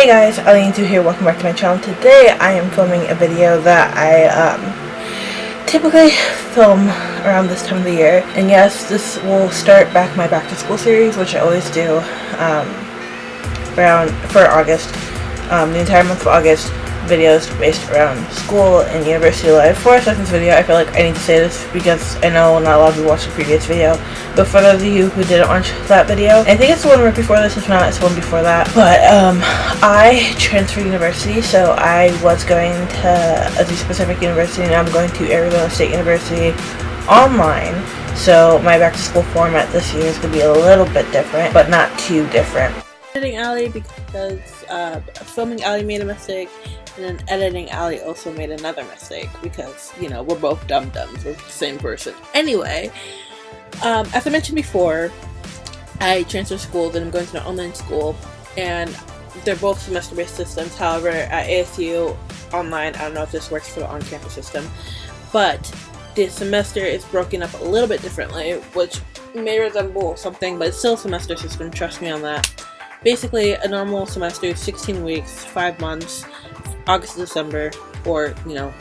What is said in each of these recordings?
Hey guys, Allie here. Welcome back to my channel. Today I am filming a video that I typically film around this time of the year. And yes, this will start back my back to school series, which I always do for August. The entire month of August, videos based around school and university life. Before I start this video, I feel like I need to say this because I know not a lot of you watched the previous video. But for those of you who didn't watch that video, I think it's the one right before this, if not, it's the one before that. But I transferred university, so I was going to a specific university, and I'm going to Arizona State University online. So my back to school format this year is going to be a little bit different, but not too different. Editing Allie because filming Allie made a mistake, and then editing Allie also made another mistake because, you know, we're both dum-dums, we're the same person. Anyway, as I mentioned before, I transferred schools and I'm going to an online school, and they're both semester-based systems. However, at ASU online, I don't know if this works for the on-campus system, but the semester is broken up a little bit differently, which may resemble something, but it's still a semester system, trust me on that. Basically, a normal semester is 16 weeks, 5 months, August to December, or, you know,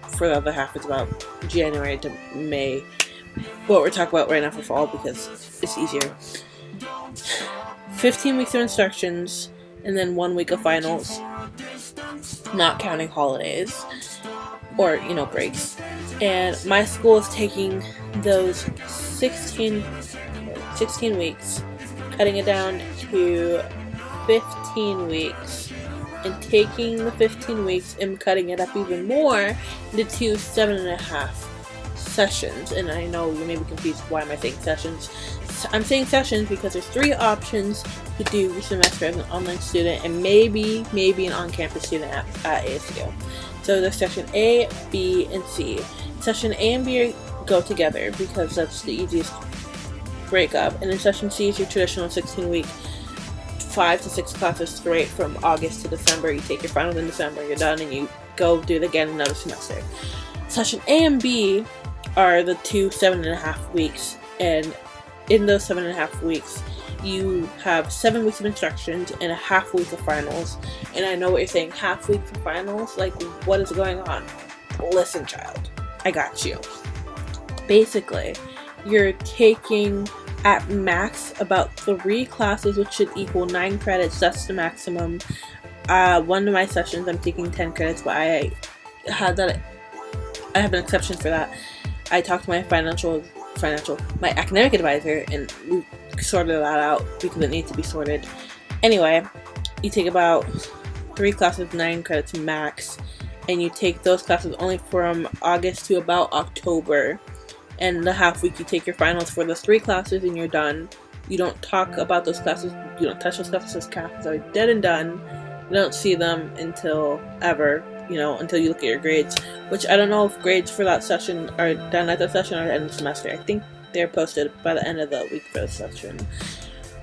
for the other half, it's about January to May. What we're talking about right now for fall because it's easier. 15 weeks of instructions, and then 1 week of finals, not counting holidays, or, you know, breaks. And my school is taking those 16 weeks, cutting it down to 15 weeks, and taking the 15 weeks and cutting it up even more into 2 7.5 sessions. And I know you may be confused, why am I saying sessions? I'm saying sessions because there's 3 options to do the semester as an online student and maybe an on-campus student at ASU. So there's session A, B, and C. Session A and B go together because that's the easiest breakup, and then session C is your traditional 16-week 5 to 6 classes straight from August to December. You take your finals in December, you're done, and you go do it again another semester. Session A and B are the 2 7.5 weeks, and in those 7.5 weeks you have 7 weeks of instructions and a half week of finals. And I know what you're saying, half week for finals? Like, what is going on? Listen, child, I got you. Basically, you're taking at max about 3 classes, which should equal 9 credits. That's the maximum. One of my sessions I'm taking 10 credits, but I have an exception for that. I talked to my my academic advisor, and we sorted that out because it needs to be sorted. Anyway, you take about 3 classes, 9 credits max, and you take those classes only from August to about October. And the half week you take your finals for those 3 classes and you're done. You don't talk about those classes, you don't touch those classes, those classes are dead and done. You don't see them until ever, you know, until you look at your grades. Which I don't know if grades for that session are done at that session or at the end of the semester. I think they're posted by the end of the week for the session.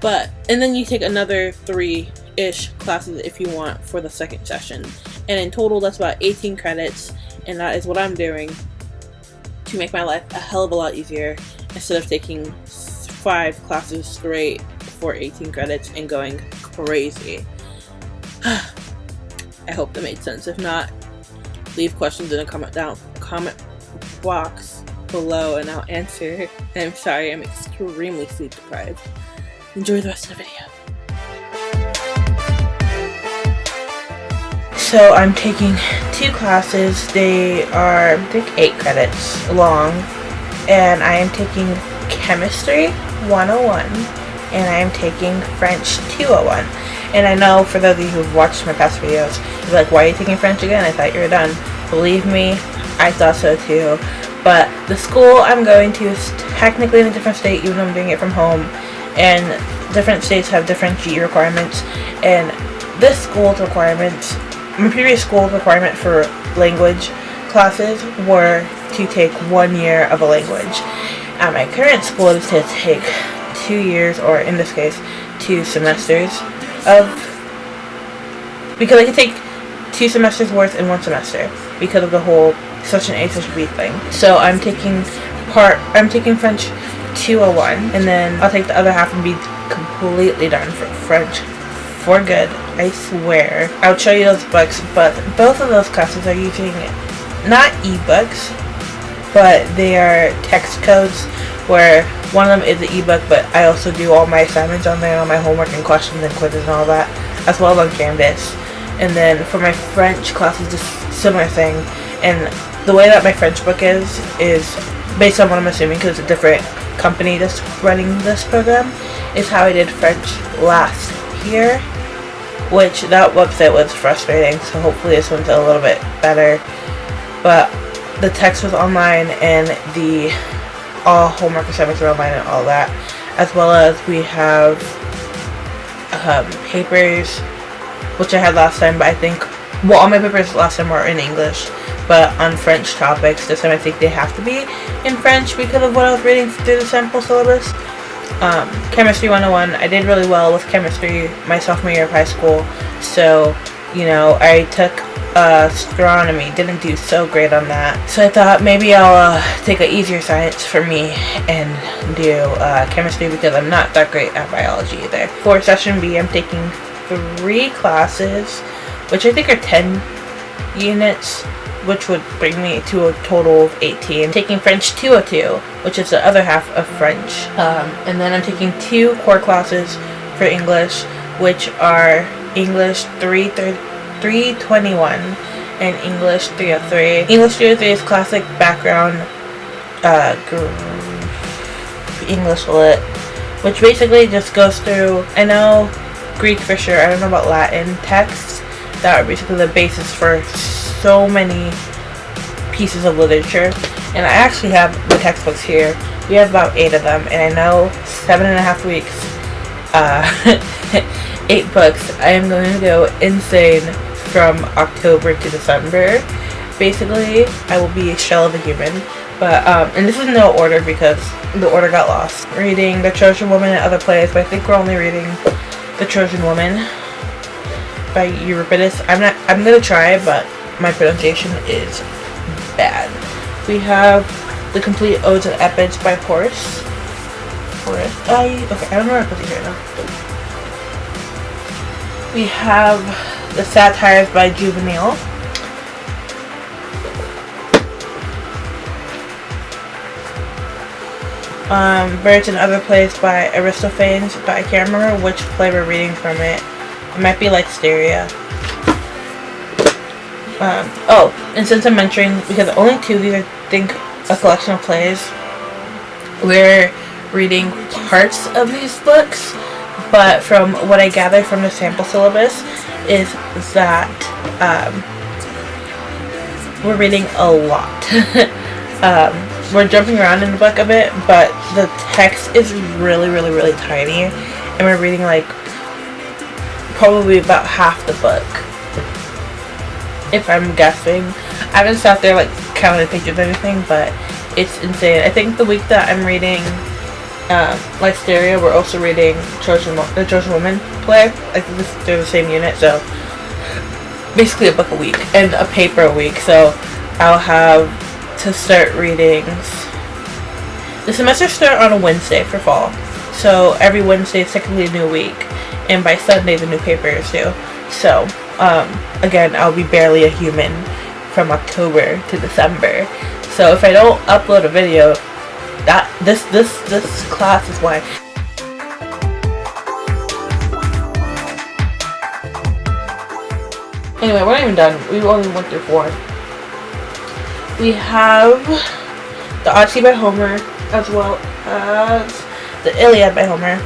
And then you take another 3-ish classes if you want for the second session. And in total that's about 18 credits, and that is what I'm doing to make my life a hell of a lot easier instead of taking 5 classes straight for 18 credits and going crazy. I hope that made sense. If not, leave questions in the comment box below and I'll answer. And I'm sorry, I'm extremely sleep deprived. Enjoy the rest of the video. So I'm taking 2 classes. They are, I think, 8 credits long, and I am taking Chemistry 101 and I am taking French 201. And I know for those of you who've watched my past videos, you're like, why are you taking French again? I thought you were done. Believe me, I thought so too. But the school I'm going to is technically in a different state, even though I'm doing it from home, and different states have different GE requirements. And this school's requirements, my previous school's requirement for language classes were to take 1 year of a language. At my current school, it is to take 2 years, or in this case, 2 semesters of, because I can take 2 semesters worth in 1 semester because of the whole session A, session B thing. So I'm taking French 201, and then I'll take the other half and be completely done for French for good, I swear. I'll show you those books, but both of those classes are using not ebooks, but they are text codes, where one of them is an ebook, but I also do all my assignments on there, all my homework and questions and quizzes and all that, as well as on Canvas. And then for my French class, it's just similar thing. And the way that my French book is based on what I'm assuming, because it's a different company that's running this program, is how I did French last year, which that website was frustrating, so hopefully this one's a little bit better. But the text was online, and the all homework assignments are online and all that, as well as we have papers, which I had last time, but I think, well, all my papers last time were in English, but on French topics this time I think they have to be in French because of what I was reading through the sample syllabus. Chemistry 101, I did really well with chemistry my sophomore year of high school, so, you know, I took astronomy, didn't do so great on that, so I thought maybe I'll take an easier science for me and do chemistry, because I'm not that great at biology either. For session B, I'm taking 3 classes, which I think are 10 units, which would bring me to a total of 18. I'm taking French 202, which is the other half of French. And then I'm taking 2 core classes for English, which are English 321 and English 303. English 303 is classic background English lit, which basically just goes through, I know Greek for sure, I don't know about Latin texts that are basically the basis for so many pieces of literature. And I actually have the textbooks here. We have about 8 of them, and I know 7.5 weeks, 8 books. I am going to go insane from October to December. Basically, I will be a shell of a human. But, and this is no order because the order got lost. Reading The Trojan Woman and other plays, but I think we're only reading The Trojan Woman by Euripides. I'm gonna try, but my pronunciation is bad. We have The Complete Odes and Epics by Horace. Okay, I don't know where to put these right now. We have The Satires by Juvenal. Birds and Other Plays by Aristophanes, but I can't remember which play we're reading from it. It might be like Styria. Oh, and since I'm mentioning, because only 2 of these are, I think, a collection of plays, we're reading parts of these books, but from what I gather from the sample syllabus is that we're reading a lot. We're jumping around in the book a bit, but the text is really, really, really tiny, and we're reading like probably about half the book, if I'm guessing. I haven't sat there like counted pages or anything, but it's insane. I think the week that I'm reading like Styria, we're also reading the Trojan Woman play. Like they're the same unit, so basically a book a week and a paper a week. So I'll have to start readings. The semesters start on a Wednesday for fall, so every Wednesday is technically a new week, and by Sunday the new paper is due. So again, I'll be barely a human from October to December. So if I don't upload a video, that this class is why. Anyway, we're not even done. We only went through 4. We have the Odyssey by Homer, as well as the Iliad by Homer.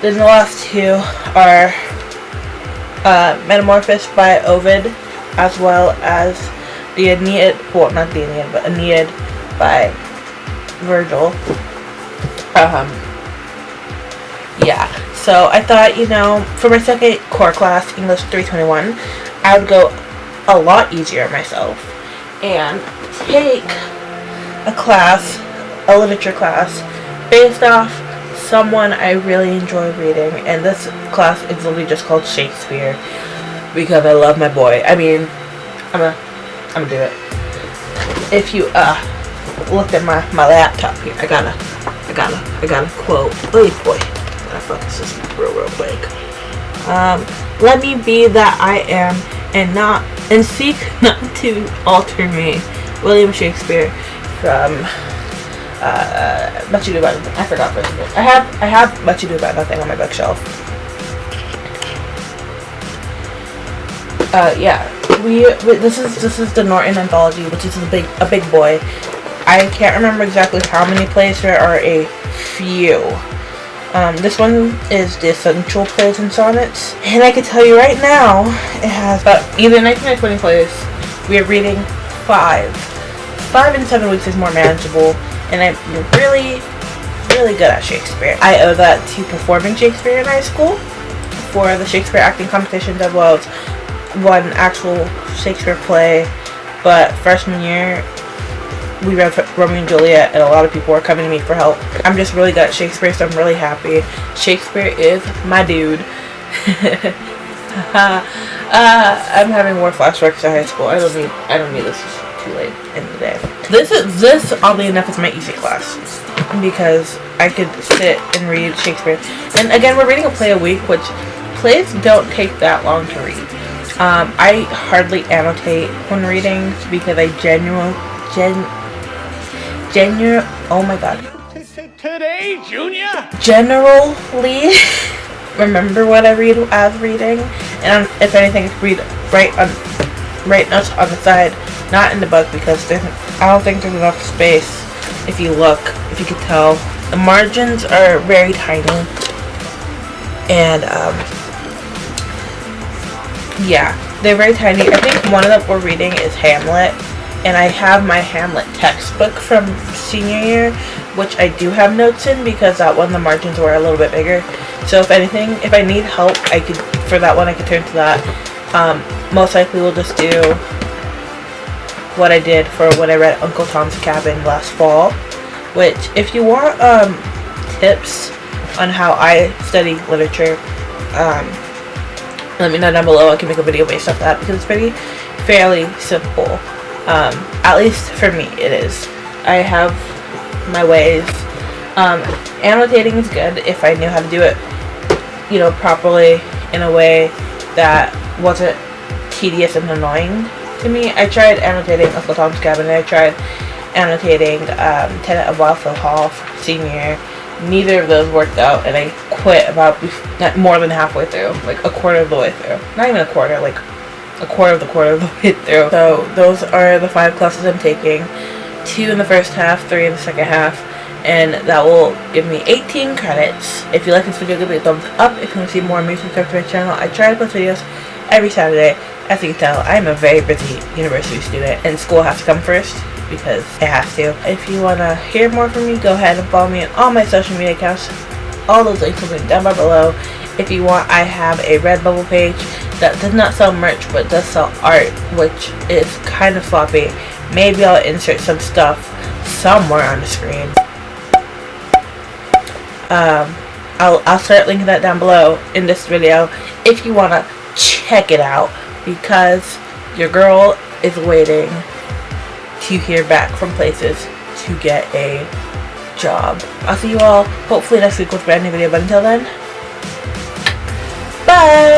Then the last 2 are Metamorphosis by Ovid, as well as the Aeneid, well, not the Aeneid, but Aeneid by Virgil. Yeah, so I thought, you know, for my second core class, English 321, I would go a lot easier on myself and take a class, a literature class, based off someone I really enjoy reading, and this class is literally just called Shakespeare, because I love my boy. I mean, I'm gonna do it. If you look at my laptop here, I gotta quote. Wait, boy, I gotta focus this real quick. Let me be that I am, and seek not to alter me. William Shakespeare from Much Ado About Nothing. I forgot first of all. I have Much Ado About Nothing on my bookshelf. Yeah. This is the Norton anthology, which is a big boy. I can't remember exactly how many plays. There are a few. This one is the Essential Plays and Sonnets, and I can tell you right now, it has about either 19 or 20 plays. We are reading 5. 5 in 7 weeks is more manageable, and I'm really good at Shakespeare. I owe that to performing Shakespeare in high school for the Shakespeare acting competitions, as well as one actual Shakespeare play. But freshman year, we read Romeo and Juliet, and a lot of people were coming to me for help. I'm just really good at Shakespeare, so I'm really happy. Shakespeare is my dude. I'm having more flashbacks to high school. I don't need this too late in the day. This oddly enough is my easy class, because I could sit and read Shakespeare. And again, we're reading a play a week, which plays don't take that long to read. I hardly annotate when reading because I oh my god. Today, Junior! Generally remember what I read as reading, and if anything, write notes on the side, not in the book, because I don't think there's enough space. If you could tell, the margins are very tiny, and yeah, they're very tiny. I think one of them we're reading is Hamlet, and I have my Hamlet textbook from senior year, which I do have notes in, because that one the margins were a little bit bigger. So if anything, if I need help, I could turn to that. Most likely we'll just do what I did for when I read Uncle Tom's Cabin last fall, which if you want tips on how I study literature, let me know down below. I can make a video based off that, because it's fairly simple. At least for me it is. I have my ways. Annotating is good if I knew how to do it, properly, in a way that wasn't tedious and annoying to me. I tried annotating Uncle Tom's Cabin, and I tried annotating Tenet of Wildfield Hall for senior year. Neither of those worked out, and I quit about more than halfway through, like a quarter of the way through. Not even a quarter, like a quarter of the way through. So those are the 5 classes I'm taking. 2 in the first half, 3 in the second half, and that will give me 18 credits. If you like this video, give it a thumbs up. If you want to see more, make sure to subscribe to my channel. I try to post videos every Saturday. As you can tell, I am a very busy university student, and school has to come first, because it has to. If you want to hear more from me, go ahead and follow me on all my social media accounts. All those links will be down below. If you want, I have a Redbubble page that does not sell merch, but does sell art, which is kind of sloppy. Maybe I'll insert some stuff somewhere on the screen. I'll start linking that down below in this video if you want to check it out, because your girl is waiting to hear back from places to get a job. I'll see you all hopefully next week with a brand new video, but until then, bye!